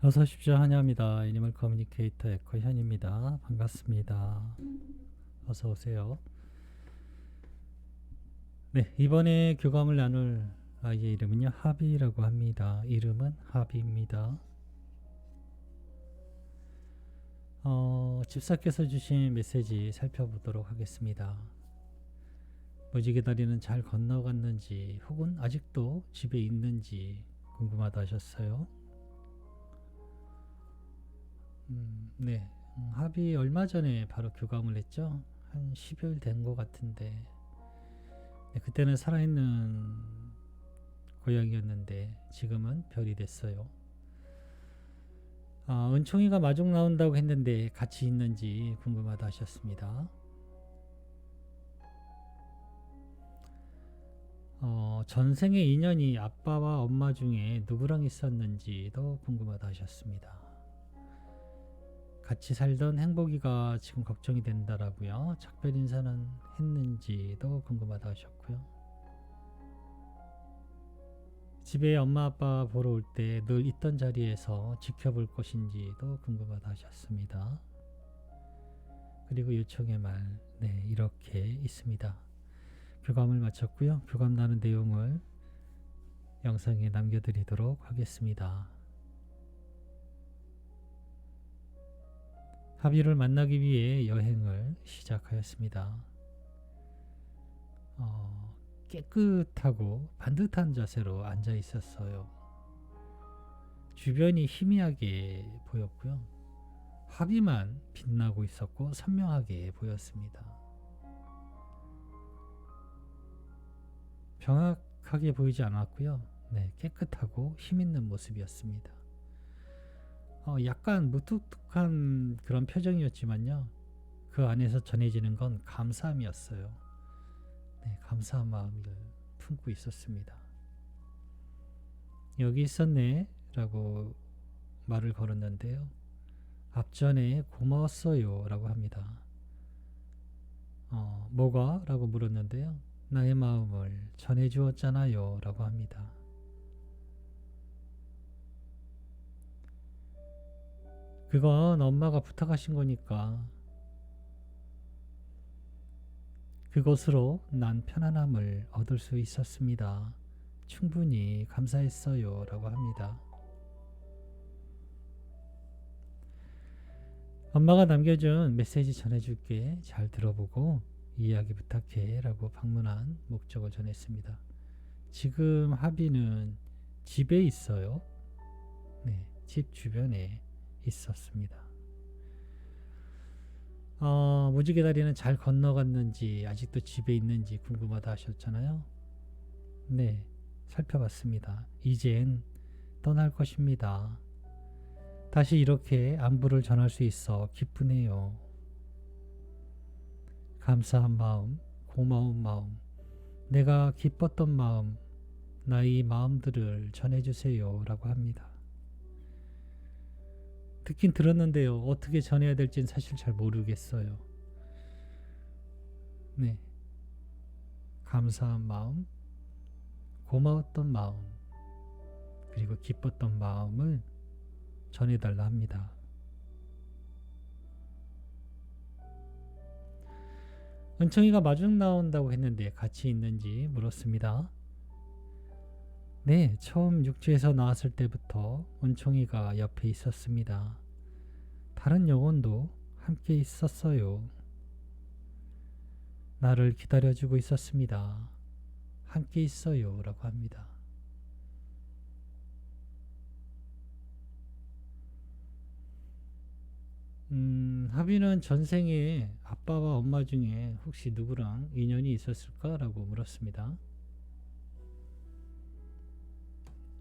어서 오십시오. 한야입니다. 애니멀 커뮤니케이터 에코현입니다. 반갑습니다. 어서 오세요. 네, 이번에 교감을 나눌 아이의 이름은요, 하비라고 합니다. 이름은 하비입니다. 집사께서 주신 메시지 살펴보도록 하겠습니다. 무지개 다리는 잘 건너갔는지 혹은 아직도 집에 있는지 궁금하다 하셨어요. 네, 하비 얼마 전에 바로 교감을 했죠. 한 10여일 된 것 같은데, 네, 그때는 살아있는 고양이였는데 지금은 별이 됐어요. 은총이가 마중 나온다고 했는데 같이 있는지 궁금하다 하셨습니다. 전생의 인연이 아빠와 엄마 중에 누구랑 있었는지도 궁금하다 하셨습니다. 같이 살던 행복이가 지금 걱정이 된다라고요. 작별 인사는 했는지도 궁금하다 하셨고요. 집에 엄마 아빠 보러 올 때 늘 있던 자리에서 지켜볼 것인지도 궁금하다 하셨습니다. 그리고 요청의 말, 네, 이렇게 있습니다. 교감을 마쳤고요. 교감 나눈 내용을 영상에 남겨드리도록 하겠습니다. 하비를 만나기 위해 여행을 시작하였습니다. 깨끗하고 반듯한 자세로 앉아 있었어요. 주변이 희미하게 보였고요. 하비만 빛나고 있었고 선명하게 보였습니다. 정확하게 보이지 않았고요. 네, 깨끗하고 힘있는 모습이었습니다. 약간 무뚝뚝한 그런 표정이었지만요. 그 안에서 전해지는 건 감사함이었어요. 네, 감사한 마음을 품고 있었습니다. 여기 있었네 라고 말을 걸었는데요. 앞전에 고마웠어요 라고 합니다. 뭐가? 라고 물었는데요. 나의 마음을 전해주었잖아요 라고 합니다. 그건 엄마가 부탁하신 거니까 그것으로 난 편안함을 얻을 수 있었습니다. 충분히 감사했어요 라고 합니다. 엄마가 남겨준 메시지 전해줄게. 잘 들어보고 이야기 부탁해 라고 방문한 목적을 전했습니다. 지금 하비는 집에 있어요. 네, 집 주변에 있었습니다. 무지개 다리는 잘 건너갔는지 아직도 집에 있는지 궁금하다 하셨잖아요. 네, 살펴봤습니다. 이젠 떠날 것입니다. 다시 이렇게 안부를 전할 수 있어 기쁘네요. 감사한 마음, 고마운 마음, 내가 기뻤던 마음, 나의 마음들을 전해주세요 라고 합니다. 듣긴 들었는데요. 어떻게 전해야 될지는 사실 잘 모르겠어요. 네, 감사한 마음, 고마웠던 마음, 그리고 기뻤던 마음을 전해달라 합니다. 은총이가 마중 나온다고 했는데 같이 있는지 물었습니다. 네, 처음 육지에서 나왔을 때부터 은총이가 옆에 있었습니다. 다른 영혼도 함께 있었어요. 나를 기다려주고 있었습니다. 함께 있어요 라고 합니다. 하비는 전생에 아빠와 엄마 중에 혹시 누구랑 인연이 있었을까라고 물었습니다.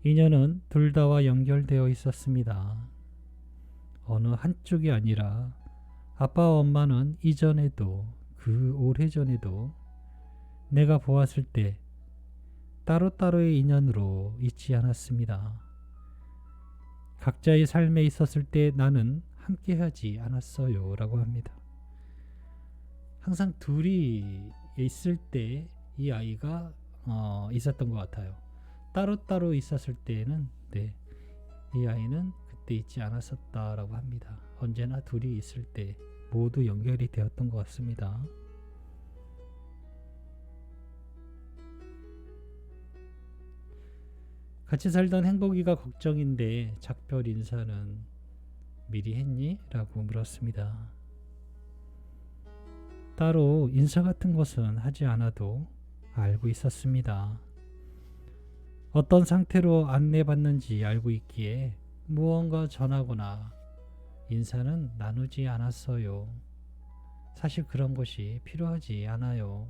인연은 둘 다와 연결되어 있었습니다. 어느 한쪽이 아니라 아빠와 엄마는 이전에도 그 오래전에도 내가 보았을 때 따로따로의 인연으로 있지 않았습니다. 각자의 삶에 있었을 때 나는 함께하지 않았어요 라고 합니다. 항상 둘이 있을 때 이 아이가 있었던 것 같아요. 따로따로 있었을 때는 네, 이 아이는 연결돼 있지 않았었다라고 합니다. 언제나 둘이 있을 때 모두 연결이 되었던 것 같습니다. 같이 살던 행복이가 걱정인데 작별 인사는 미리 했니? 라고 물었습니다. 따로 인사 같은 것은 하지 않아도 알고 있었습니다. 어떤 상태로 안내받는지 알고 있기에 무언가 전하거나 인사는 나누지 않았어요. 사실 그런 것이 필요하지 않아요.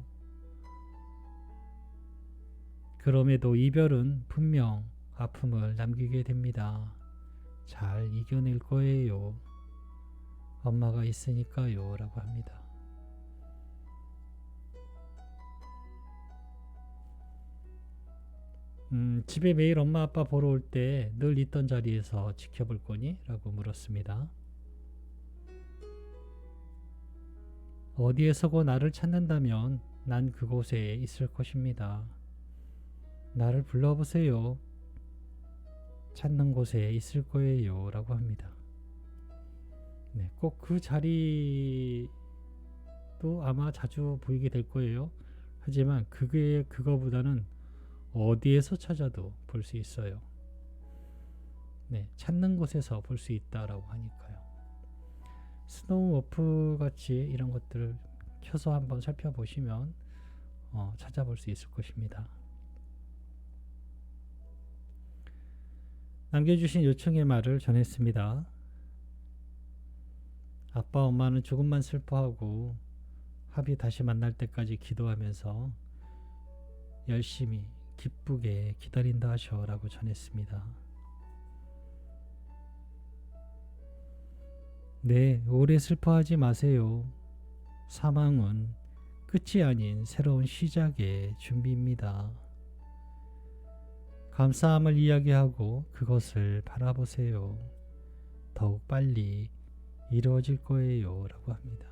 그럼에도 이별은 분명 아픔을 남기게 됩니다. 잘 이겨낼 거예요. 엄마가 있으니까요. 라고 합니다. 집에 매일 엄마 아빠 보러 올 때 늘 있던 자리에서 지켜볼 거니? 라고 물었습니다. 어디에서고 나를 찾는다면 난 그곳에 있을 것입니다. 나를 불러보세요. 찾는 곳에 있을 거예요. 라고 합니다. 네, 꼭 그 자리도 아마 자주 보이게 될 거예요. 하지만 그거보다는 어디에서 찾아도 볼 수 있어요. 네, 찾는 곳에서 볼 수 있다라고 하니까요. 스노우 워프 같이 이런 것들을 켜서 한번 살펴보시면 찾아볼 수 있을 것입니다. 남겨주신 요청의 말을 전했습니다. 아빠 엄마는 조금만 슬퍼하고 합이 다시 만날 때까지 기도하면서 열심히 기쁘게 기다린다 하셔라고 전했습니다. 네, 오래 슬퍼하지 마세요. 사망은 끝이 아닌 새로운 시작의 준비입니다. 감사함을 이야기하고 그것을 바라보세요. 더욱 빨리 이루어질 거예요. 라고 합니다.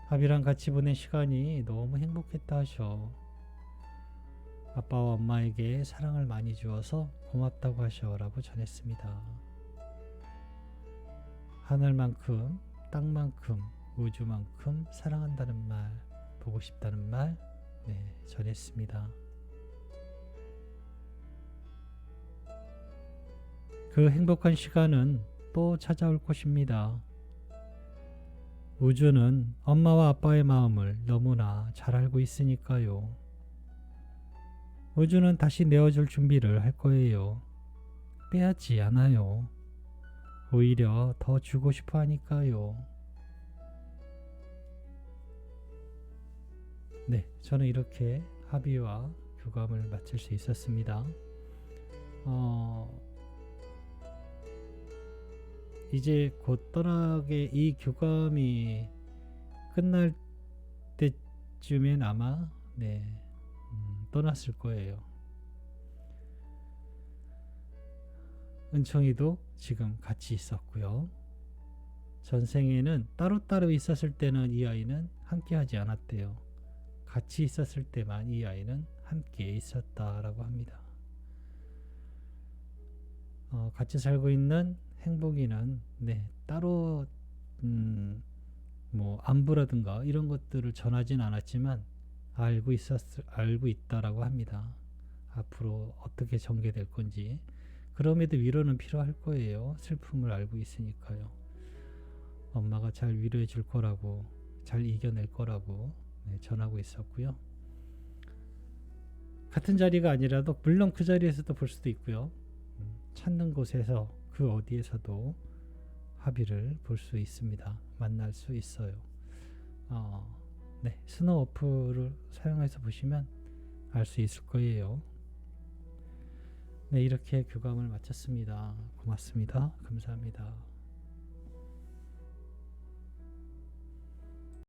합이랑 같이 보낸 시간이 너무 행복했다 하셔. 아빠와 엄마에게 사랑을 많이 주어서 고맙다고 하셔. 라고 전했습니다. 하늘만큼, 땅만큼, 우주만큼 사랑한다는 말, 보고 싶다는 말, 전했습니다. 그 행복한 시간은 또 찾아올 것입니다. 우주는 엄마와 아빠의 마음을 너무나 잘 알고 있으니까요. 우주는 다시 내어줄 준비를 할 거예요. 빼앗지 않아요. 오히려 더 주고 싶어 하니까요. 네, 저는 이렇게 합의와 교감을 마칠 수 있었습니다. 이제 곧 떠나게 이 교감이 끝날 때쯤엔 아마 떠났을 거예요. 은총이도 지금 같이 있었고요. 전생에는 따로따로 있었을 때는 이 아이는 함께 하지 않았대요. 같이 있었을 때만 이 아이는 함께 있었다라고 합니다. 같이 살고 있는 행복이는 따로 뭐 안부라든가 이런 것들을 전하진 않았지만 알고 있다라고 합니다. 앞으로 어떻게 전개될 건지. 그럼에도 위로는 필요할 거예요. 슬픔을 알고 있으니까요. 엄마가 잘 위로해 줄 거라고, 잘 이겨낼 거라고 전하고 있었고요. 같은 자리가 아니라도 물론 그 자리에서도 볼 수도 있고요. 찾는 곳에서 그 어디에서도 합의를 볼 수 있습니다. 만날 수 있어요. 스노우 어플을 사용해서 보시면 알 수 있을 거예요. 이렇게 교감을 마쳤습니다. 고맙습니다. 감사합니다.